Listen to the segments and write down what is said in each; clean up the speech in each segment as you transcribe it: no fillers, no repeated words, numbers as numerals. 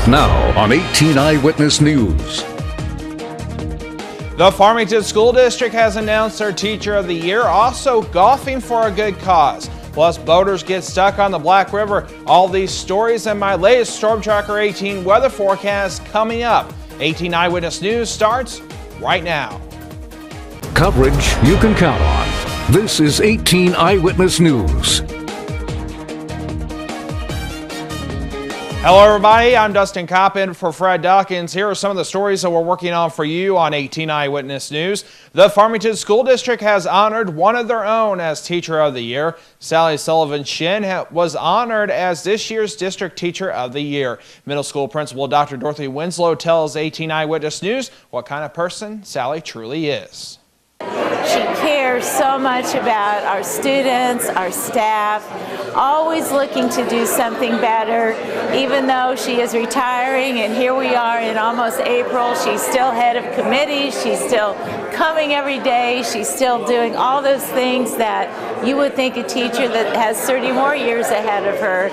Now on 18 Eyewitness News. The Farmington School District has announced their Teacher of the Year, also golfing for a good cause. Plus, boaters get stuck on the Black River. All these stories and my latest Storm Tracker 18 weather forecast coming up. 18 Eyewitness News starts right now. Coverage you can count on. This is 18 Eyewitness News. Hello everybody, I'm Dustin Coppin for Fred Dawkins. Here are some of the stories that we're working on for you on 18 Eyewitness News. The Farmington School District has honored one of their own as Teacher of the Year. Sally Sullivan-Shin was honored as this year's District Teacher of the Year. Middle School Principal Dr. Dorothy Winslow tells 18 Eyewitness News what kind of person Sally truly is. She cares so much about our students, our staff, always looking to do something better. Even though she is retiring, and here we are in almost April, she's still head of committees, she's still coming every day, she's still doing all those things that you would think a teacher that has 30 more years ahead of her.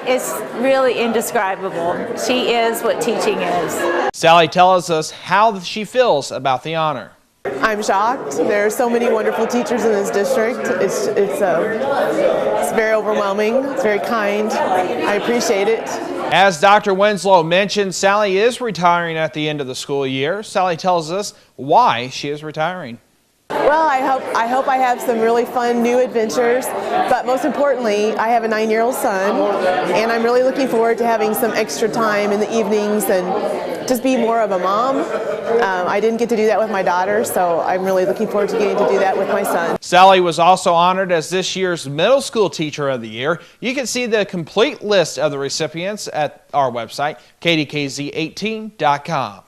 It's really indescribable. She is what teaching is. Sally tells us how she feels about the honor. I'm shocked. There are so many wonderful teachers in this district. It's very overwhelming. It's very kind. I appreciate it. As Dr. Winslow mentioned, Sally is retiring at the end of the school year. Sally tells us why she is retiring. Well, I hope I have some really fun new adventures, but most importantly, I have a 9-year-old son, and I'm really looking forward to having some extra time in the evenings and just be more of a mom. I didn't get to do that with my daughter, so I'm really looking forward to getting to do that with my son. Sally was also honored as this year's Middle School Teacher of the Year. You can see the complete list of the recipients at our website, KDKZ18.com.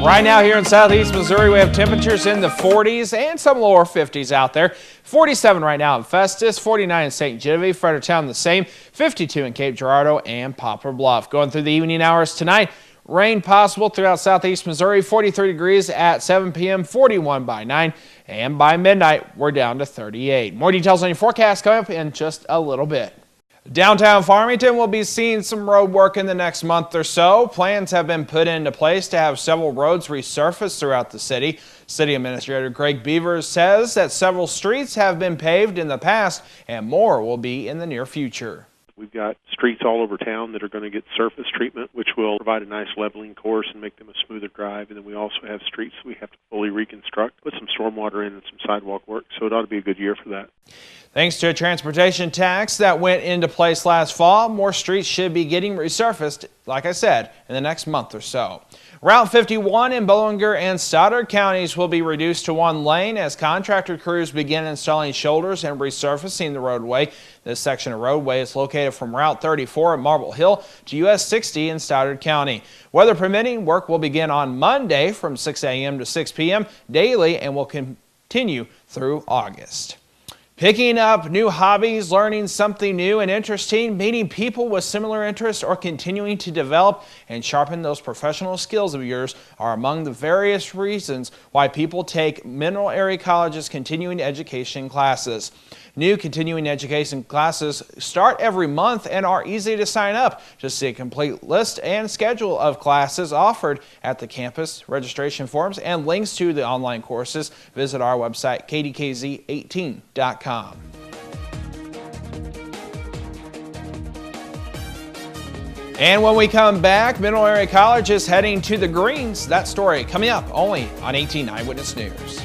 Right now here in southeast Missouri, we have temperatures in the 40s and some lower 50s out there. 47 right now in Festus, 49 in St. Genevieve, Fredericktown the same, 52 in Cape Girardeau and Poplar Bluff. Going through the evening hours tonight, rain possible throughout southeast Missouri, 43 degrees at 7 p.m., 41 by 9, and by midnight, we're down to 38. More details on your forecast coming up in just a little bit. Downtown Farmington will be seeing some road work in the next month or so. Plans have been put into place to have several roads resurfaced throughout the city. City Administrator Greg Beavers says that several streets have been paved in the past and more will be in the near future. We've got streets all over town that are going to get surface treatment, which will provide a nice leveling course and make them a smoother drive. And then we also have streets we have to fully reconstruct, put some stormwater in and some sidewalk work. So it ought to be a good year for that. Thanks to a transportation tax that went into place last fall, more streets should be getting resurfaced, like I said, in the next month or so. Route 51 in Bollinger and Stoddard counties will be reduced to one lane as contractor crews begin installing shoulders and resurfacing the roadway. This section of roadway is located from Route 34 at Marble Hill to US 60 in Stoddard County. Weather permitting, work will begin on Monday from 6 a.m. to 6 p.m. daily and will continue through August. Picking up new hobbies, learning something new and interesting, meeting people with similar interests, or continuing to develop and sharpen those professional skills of yours are among the various reasons why people take Mineral Area College's continuing education classes. New continuing education classes start every month and are easy to sign up. To see a complete list and schedule of classes offered at the campus, registration forms, and links to the online courses, visit our website, KDKZ18.com. And when we come back, Mineral Area College is heading to the Greens. That story coming up only on 18 Eyewitness News.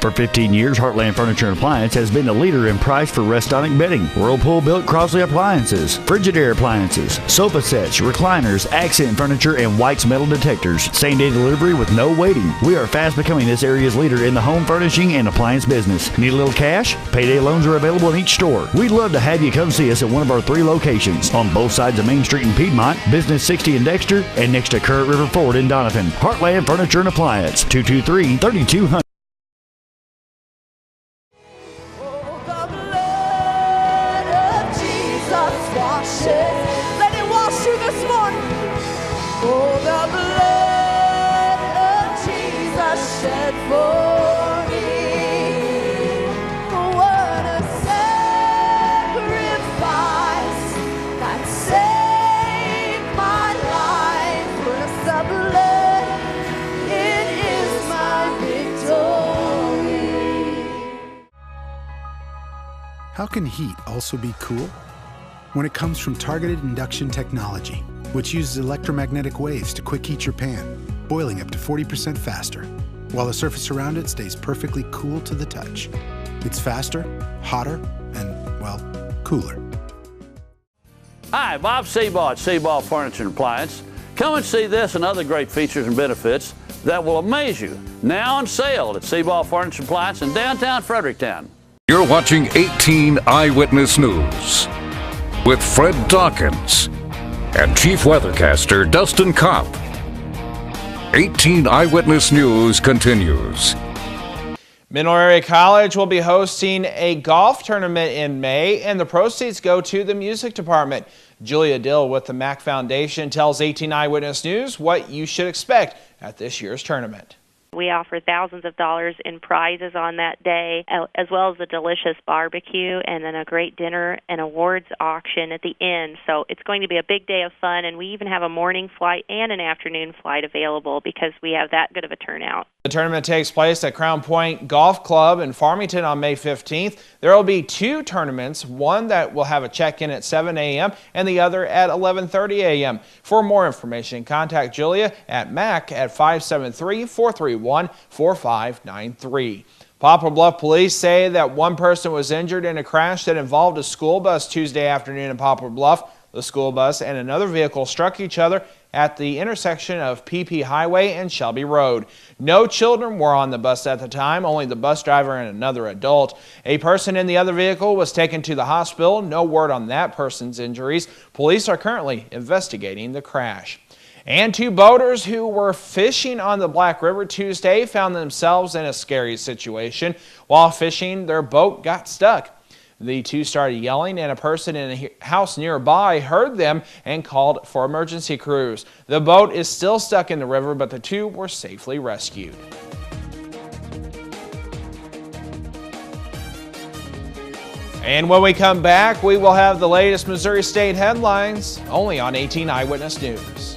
For 15 years, Heartland Furniture and Appliance has been the leader in price for Restonic bedding. Whirlpool built Crossley appliances, Frigidaire appliances, sofa sets, recliners, accent furniture, and White's metal detectors. Same-day delivery with no waiting. We are fast becoming this area's leader in the home furnishing and appliance business. Need a little cash? Payday loans are available in each store. We'd love to have you come see us at one of our 3 locations on both sides of Main Street in Piedmont, Business 60 in Dexter, and next to Current River Ford in Donovan. Heartland Furniture and Appliance, 223-3200. Let it wash you this morning. Oh, the blood of Jesus shed for me. What How can heat also be cool? When it comes from targeted induction technology, which uses electromagnetic waves to quick heat your pan, boiling up to 40% faster, while the surface around it stays perfectly cool to the touch. It's faster, hotter, and, well, cooler. Hi, Bob Seabaugh at Seabaugh Furniture and Appliance. Come and see this and other great features and benefits that will amaze you. Now on sale at Seabaugh Furniture and Appliance in downtown Fredericktown. You're watching 18 Eyewitness News with Fred Dawkins and Chief Weathercaster Dustin Kopp. 18 Eyewitness News continues. Mineral Area College will be hosting a golf tournament in May, and the proceeds go to the music department. Julia Dill with the Mac Foundation tells 18 Eyewitness News what you should expect at this year's tournament. We offer thousands of dollars in prizes on that day, as well as a delicious barbecue and then a great dinner and awards auction at the end. So it's going to be a big day of fun, and we even have a morning flight and an afternoon flight available because we have that good of a turnout. The tournament takes place at Crown Point Golf Club in Farmington on May 15th. There will be two tournaments, one that will have a check-in at 7 a.m. and the other at 11:30 a.m. For more information, contact Julia at MAC at 573-431-4593. Poplar Bluff police say that one person was injured in a crash that involved a school bus Tuesday afternoon in Poplar Bluff. The school bus and another vehicle struck each other at the intersection of PP Highway and Shelby Road. No children were on the bus at the time, only the bus driver and another adult. A person in the other vehicle was taken to the hospital. No word on that person's injuries. Police are currently investigating the crash. And two boaters who were fishing on the Black River Tuesday found themselves in a scary situation. While fishing, their boat got stuck. The two started yelling, and a person in a house nearby heard them and called for emergency crews. The boat is still stuck in the river, but the two were safely rescued. And when we come back, we will have the latest Missouri State headlines, only on 18 Eyewitness News.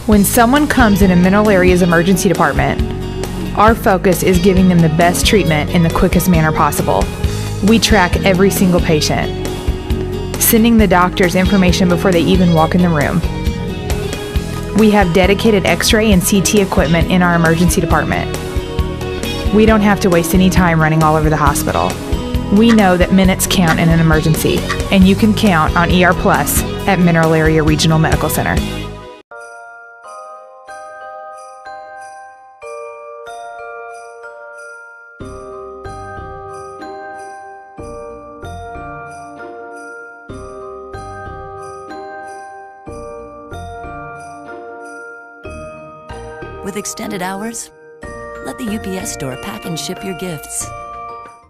When someone comes in a Mineral Area's emergency department, our focus is giving them the best treatment in the quickest manner possible. We track every single patient, sending the doctors information before they even walk in the room. We have dedicated X-ray and CT equipment in our emergency department. We don't have to waste any time running all over the hospital. We know that minutes count in an emergency, and you can count on ER Plus at Mineral Area Regional Medical Center. With extended hours, let the UPS store pack and ship your gifts.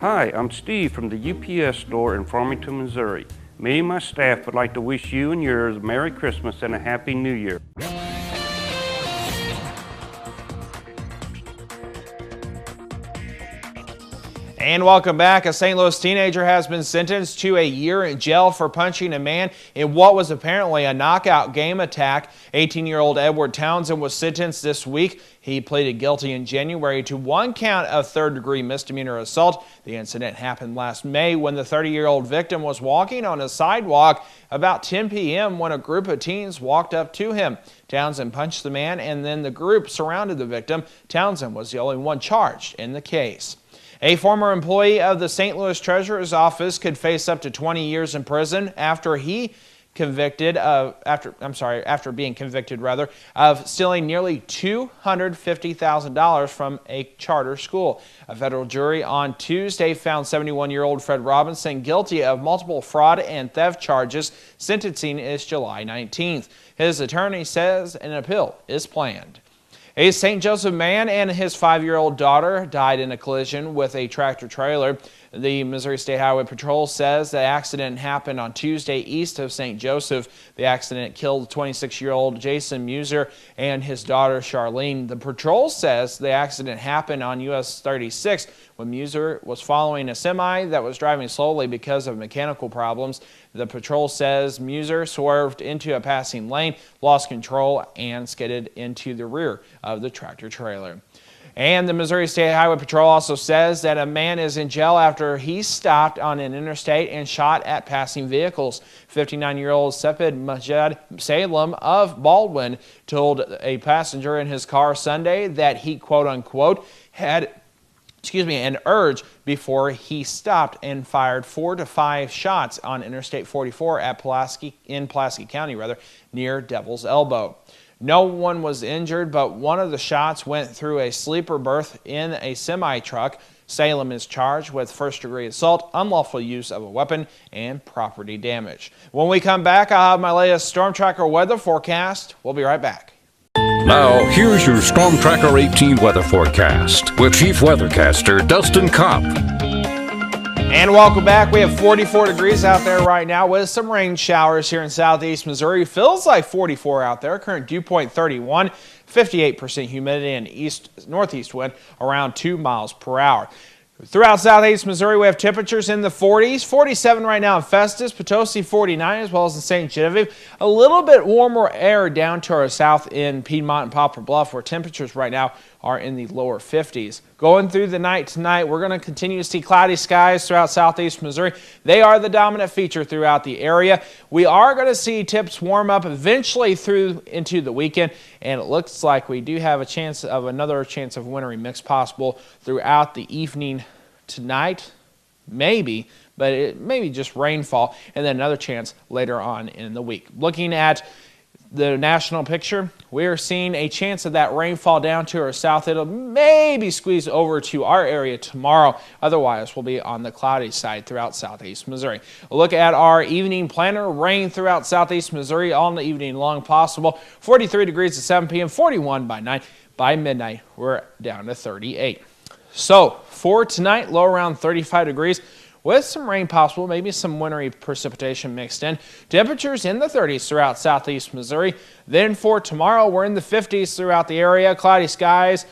Hi, I'm Steve from the UPS store in Farmington, Missouri. Me and my staff would like to wish you and yours a Merry Christmas and a Happy New Year. And welcome back. A St. Louis teenager has been sentenced to a year in jail for punching a man in what was apparently a knockout game attack. 18-year-old Edward Townsend was sentenced this week. He pleaded guilty in January to one count of third-degree misdemeanor assault. The incident happened last May when the 30-year-old victim was walking on a sidewalk about 10 p.m. when a group of teens walked up to him. Townsend punched the man, and then the group surrounded the victim. Townsend was the only one charged in the case. A former employee of the St. Louis Treasurer's Office could face up to 20 years in prison after being convicted of stealing nearly $250,000 from a charter school. A federal jury on Tuesday found 71-year-old Fred Robinson guilty of multiple fraud and theft charges. Sentencing is July 19th. His attorney says an appeal is planned. A St. Joseph man and his 5-year-old daughter died in a collision with a tractor trailer. The Missouri State Highway Patrol says the accident happened on Tuesday east of St. Joseph. The accident killed 26-year-old Jason Muser and his daughter Charlene. The patrol says the accident happened on US 36 when Muser was following a semi that was driving slowly because of mechanical problems. The patrol says Muser swerved into a passing lane, lost control, and skidded into the rear of the tractor trailer. And the Missouri State Highway Patrol also says that a man is in jail after he stopped on an interstate and shot at passing vehicles. 59-year-old Sepid Majed Salem of Baldwin told a passenger in his car Sunday that he, quote-unquote, had an urge before he stopped and fired 4 to 5 shots on Interstate 44 at Pulaski County, near Devil's Elbow. No one was injured, but one of the shots went through a sleeper berth in a semi-truck. Salem is charged with first-degree assault, unlawful use of a weapon, and property damage. When we come back, I'll have my latest Storm Tracker weather forecast. We'll be right back. Now, here's your Storm Tracker 18 weather forecast with Chief Weathercaster Dustin Kopp. And welcome back. We have 44 degrees out there right now with some rain showers here in southeast Missouri. Feels like 44 out there. Current dew point 31, 58% humidity, and northeast wind around 2 miles per hour. Throughout southeast Missouri, we have temperatures in the 40s, 47 right now in Festus, Potosi 49, as well as in St. Genevieve. A little bit warmer air down to our south in Piedmont and Poplar Bluff, where temperatures right now are in the lower 50s. Going through the night tonight, we're going to continue to see cloudy skies throughout southeast Missouri. They are the dominant feature throughout the area. We are going to see temps warm up eventually through into the weekend, and it looks like we do have another chance of wintry mix possible throughout the evening tonight, maybe, but it may be just rainfall, and then another chance later on in the week. Looking at the national picture, we are seeing a chance of that rainfall down to our south. It'll maybe squeeze over to our area tomorrow. Otherwise, we'll be on the cloudy side throughout southeast Missouri. A look at our evening planner. Rain throughout southeast Missouri all the evening long possible. 43 degrees at 7 p.m., 41 by 9. By midnight, we're down to 38. So for tonight, low around 35 degrees. With some rain possible, maybe some wintry precipitation mixed in. Temperatures in the 30s throughout southeast Missouri. Then for tomorrow, we're in the 50s throughout the area, cloudy skies,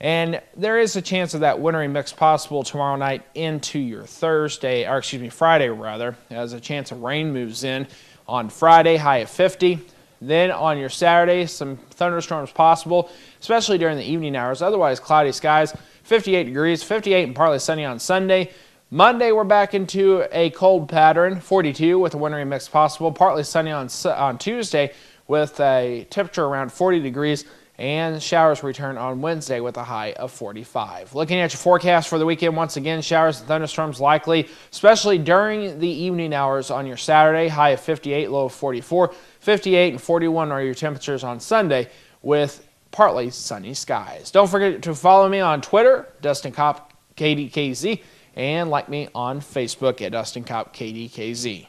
and there is a chance of that wintry mix possible tomorrow night into your Friday rather, as a chance of rain moves in on Friday, high of 50. Then on your Saturday, some thunderstorms possible, especially during the evening hours. Otherwise, cloudy skies, 58 degrees, 58 and partly sunny on Sunday. Monday, we're back into a cold pattern, 42 with a wintry mix possible, partly sunny on Tuesday with a temperature around 40 degrees, and showers return on Wednesday with a high of 45. Looking at your forecast for the weekend, once again, showers and thunderstorms likely, especially during the evening hours on your Saturday, high of 58, low of 44. 58 and 41 are your temperatures on Sunday with partly sunny skies. Don't forget to follow me on Twitter, Dustin Kopp KDKZ, and like me on Facebook at Dustin Kopp KDKZ.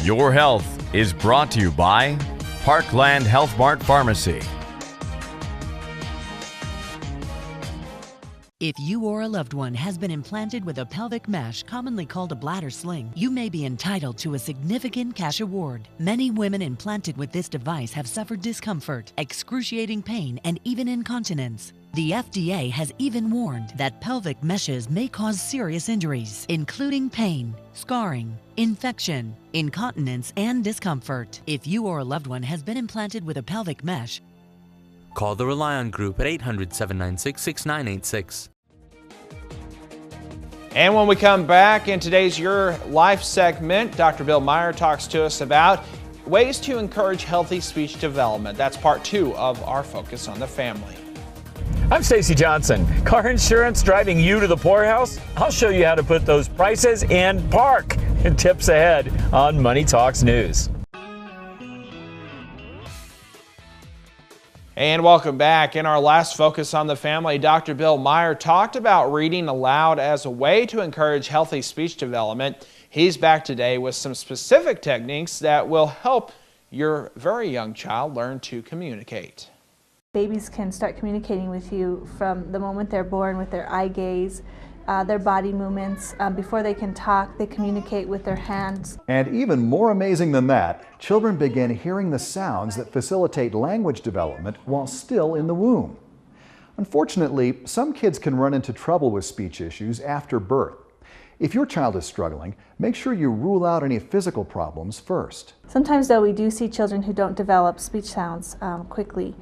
Your health is brought to you by Parkland Health Mart Pharmacy. If you or a loved one has been implanted with a pelvic mesh, commonly called a bladder sling, you may be entitled to a significant cash award. Many women implanted with this device have suffered discomfort, excruciating pain, and even incontinence. The FDA has even warned that pelvic meshes may cause serious injuries, including pain, scarring, infection, incontinence, and discomfort. If you or a loved one has been implanted with a pelvic mesh, call the Relion Group at 800-796-6986. And when we come back in today's Your Life segment, Dr. Bill Meyer talks to us about ways to encourage healthy speech development. That's part 2 of our Focus on the Family. I'm Stacy Johnson. Car insurance driving you to the poorhouse? I'll show you how to put those prices in park. And tips ahead on Money Talks News. And welcome back. In our last Focus on the Family, Dr. Bill Meyer talked about reading aloud as a way to encourage healthy speech development. He's back today with some specific techniques that will help your very young child learn to communicate. Babies can start communicating with you from the moment they're born with their eye gaze, their body movements. Before they can talk, they communicate with their hands. And even more amazing than that, children begin hearing the sounds that facilitate language development while still in the womb. Unfortunately, some kids can run into trouble with speech issues after birth. If your child is struggling, make sure you rule out any physical problems first. Sometimes, though, we do see children who don't develop speech sounds quickly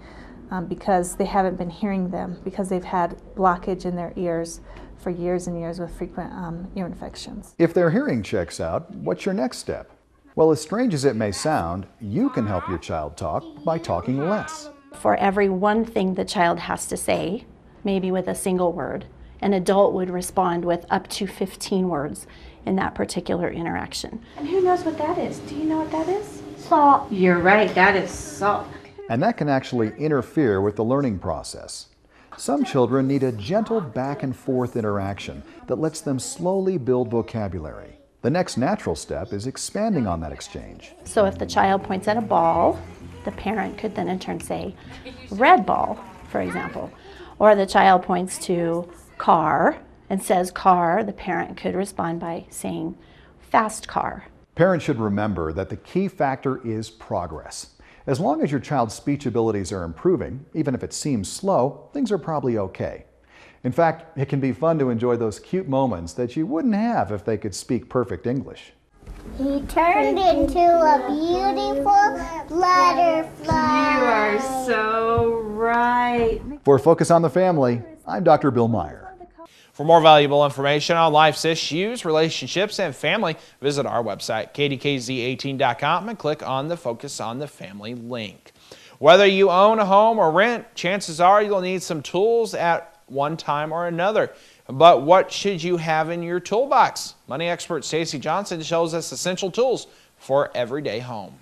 because they haven't been hearing them, because they've had blockage in their ears for years and years with frequent ear infections. If their hearing checks out, what's your next step? Well, as strange as it may sound, you can help your child talk by talking less. For every one thing the child has to say, maybe with a single word, an adult would respond with up to 15 words in that particular interaction. And who knows what that is? Do you know what that is? Salt. You're right, that is salt. And that can actually interfere with the learning process. Some children need a gentle back and forth interaction that lets them slowly build vocabulary. The next natural step is expanding on that exchange. So if the child points at a ball, the parent could then in turn say, red ball, for example. Or the child points to car and says car, the parent could respond by saying fast car. Parents should remember that the key factor is progress. As long as your child's speech abilities are improving, even if it seems slow, things are probably okay. In fact, it can be fun to enjoy those cute moments that you wouldn't have if they could speak perfect English. He turned into a beautiful butterfly. You are so right. For Focus on the Family, I'm Dr. Bill Meyer. For more valuable information on life's issues, relationships, and family, visit our website, KDKZ18.com, and click on the Focus on the Family link. Whether you own a home or rent, chances are you'll need some tools at one time or another. But what should you have in your toolbox? Money expert Stacy Johnson shows us essential tools for everyday home.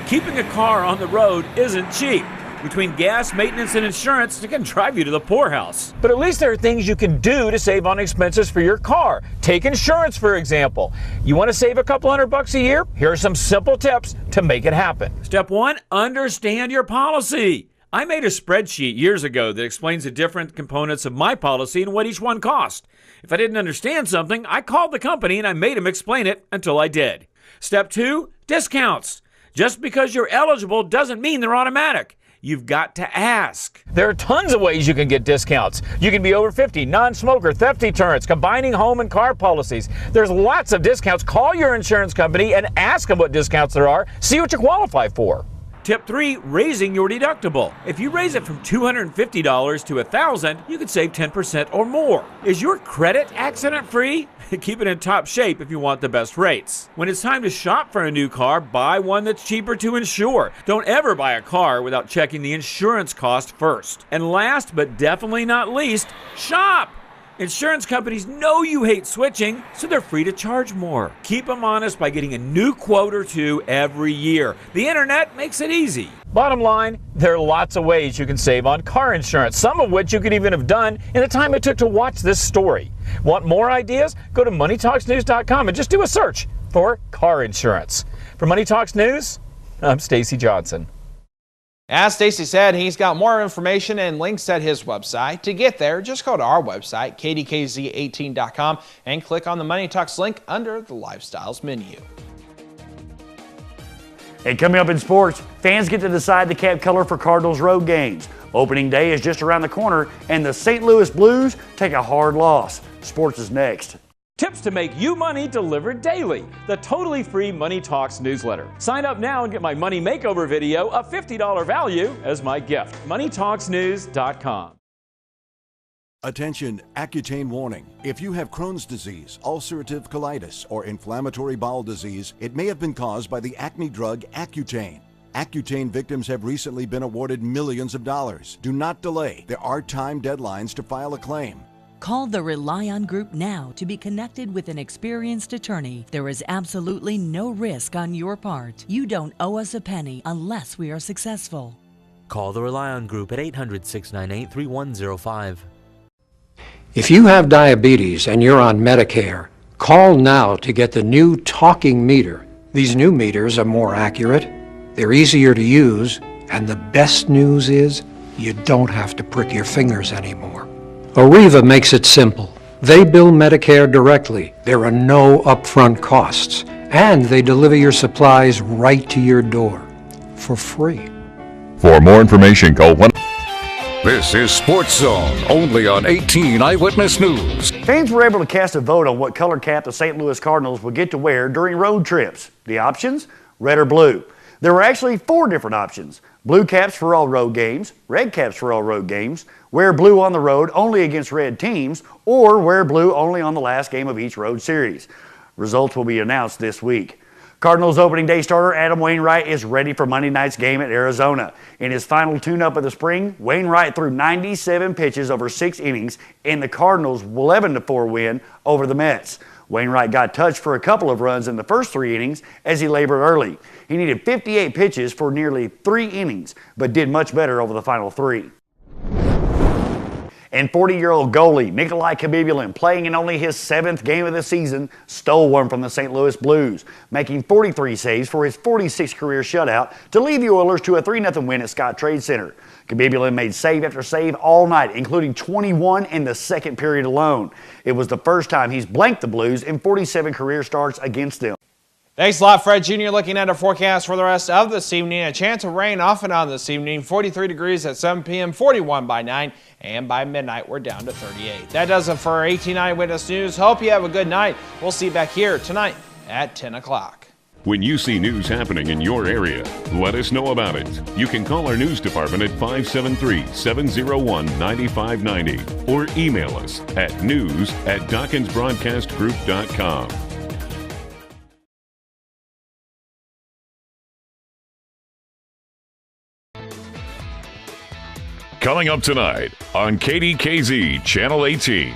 Keeping a car on the road isn't cheap. Between gas, maintenance, and insurance, it can drive you to the poorhouse. But at least there are things you can do to save on expenses for your car. Take insurance, for example. You want to save a couple $100 a year? Here are some simple tips to make it happen. Step 1, understand your policy. I made a spreadsheet years ago that explains the different components of my policy and what each one cost. If I didn't understand something, I called the company and I made them explain it until I did. Step 2, discounts. Just because you're eligible doesn't mean they're automatic. You've got to ask. There are tons of ways you can get discounts. You can be over 50, non-smoker, theft deterrence, combining home and car policies. There's lots of discounts. Call your insurance company and ask them what discounts there are. See what you qualify for. Tip 3, raising your deductible. If you raise it from $250 to $1,000, you could save 10% or more. Is your credit accident-free? Keep it in top shape if you want the best rates. When it's time to shop for a new car, buy one that's cheaper to insure. Don't ever buy a car without checking the insurance cost first. And last but definitely not least, shop! Insurance companies know you hate switching, so they're free to charge more. Keep them honest by getting a new quote or two every year. The internet makes it easy. Bottom line, there are lots of ways you can save on car insurance, some of which you could even have done in the time it took to watch this story. Want more ideas? Go to MoneyTalksNews.com and just do a search for car insurance. For Money Talks News, I'm Stacy Johnson. As Stacy said, he's got more information and links at his website. To get there, just go to our website, KDKZ18.com, and click on the Money Talks link under the Lifestyles menu. Hey, coming up in sports, fans get to decide the cap color for Cardinals road games. Opening day is just around the corner, and the St. Louis Blues take a hard loss. Sports is next. Tips to make you money delivered daily. The totally free Money Talks newsletter. Sign up now and get my money makeover video, a $50 value, as my gift. MoneyTalksNews.com. Attention, Accutane warning. If you have Crohn's disease, ulcerative colitis, or inflammatory bowel disease, it may have been caused by the acne drug Accutane. Accutane victims have recently been awarded millions of dollars. Do not delay. There are time deadlines to file a claim. Call the Rely On Group now to be connected with an experienced attorney. There is absolutely no risk on your part. You don't owe us a penny unless we are successful. Call the Rely On Group at 800-698-3105. If you have diabetes and you're on Medicare, call now to get the new talking meter. These new meters are more accurate, they're easier to use, and the best news is you don't have to prick your fingers anymore. Arriva makes it simple. They bill Medicare directly. There are no upfront costs. And they deliver your supplies right to your door for free. For more information, call 1. This is Sports Zone, only on 18 Eyewitness News. Fans were able to cast a vote on what color cap the St. Louis Cardinals would get to wear during road trips. The options? Red or blue. There were actually 4 different options. Blue caps for all road games, red caps for all road games, wear blue on the road only against red teams, or wear blue only on the last game of each road series. Results will be announced this week. Cardinals opening day starter Adam Wainwright is ready for Monday night's game at Arizona. In his final tune-up of the spring, Wainwright threw 97 pitches over 6 innings in the Cardinals' 11-4 win over the Mets. Wainwright got touched for a couple of runs in the first 3 innings as he labored early. He needed 58 pitches for nearly 3 innings, but did much better over the final 3. And 40-year-old goalie Nikolai Khabibulin, playing in only his 7th game of the season, stole one from the St. Louis Blues, making 43 saves for his 46th career shutout to lead the Oilers to a 3-0 win at Scott Trade Center. Khabibulin made save after save all night, including 21 in the second period alone. It was the first time he's blanked the Blues in 47 career starts against them. Thanks a lot, Fred Jr. Looking at our forecast for the rest of this evening. A chance of rain off and on this evening. 43 degrees at 7 p.m., 41 by 9, and by midnight we're down to 38. That does it for 18 Eyewitness News. Hope you have a good night. We'll see you back here tonight at 10 o'clock. When you see news happening in your area, let us know about it. You can call our news department at 573-701-9590 or email us at news@DawkinsBroadcastGroup.com. Coming up tonight on KDKZ Channel 18.